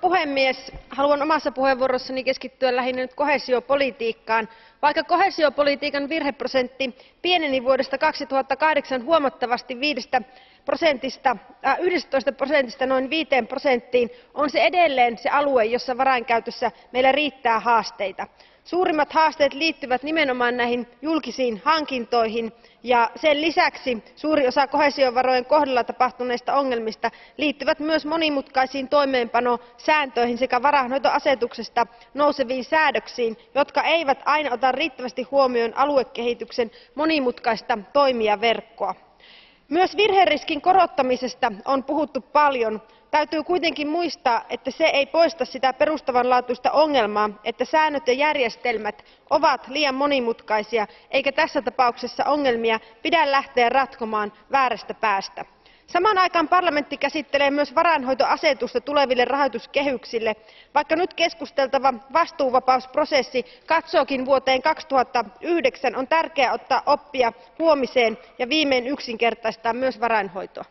Puhemies, haluan omassa puheenvuorossani keskittyä lähinnä nyt koheesiopolitiikkaan. Vaikka koheesiopolitiikan virheprosentti pieneni vuodesta 2008 huomattavasti 11% noin 5%, on se edelleen se alue, jossa varainkäytössä meillä riittää haasteita. Suurimmat haasteet liittyvät nimenomaan näihin julkisiin hankintoihin, ja sen lisäksi suuri osa koheesiovarojen kohdalla tapahtuneista ongelmista liittyvät myös monimutkaisiin toimeenpanosääntöihin sekä varainhoitoasetuksesta nouseviin säädöksiin, jotka eivät aina ota riittävästi huomioon aluekehityksen monimutkaista toimijaverkkoa. Myös virheriskin korottamisesta on puhuttu paljon. Täytyy kuitenkin muistaa, että se ei poista sitä perustavanlaatuista ongelmaa, että säännöt ja järjestelmät ovat liian monimutkaisia, eikä tässä tapauksessa ongelmia pidä lähteä ratkomaan väärästä päästä. Samaan aikaan parlamentti käsittelee myös varainhoitoasetusta tuleville rahoituskehyksille. Vaikka nyt keskusteltava vastuuvapausprosessi katsookin vuoteen 2009, on tärkeää ottaa oppia huomiseen ja viimein yksinkertaistaa myös varainhoitoa.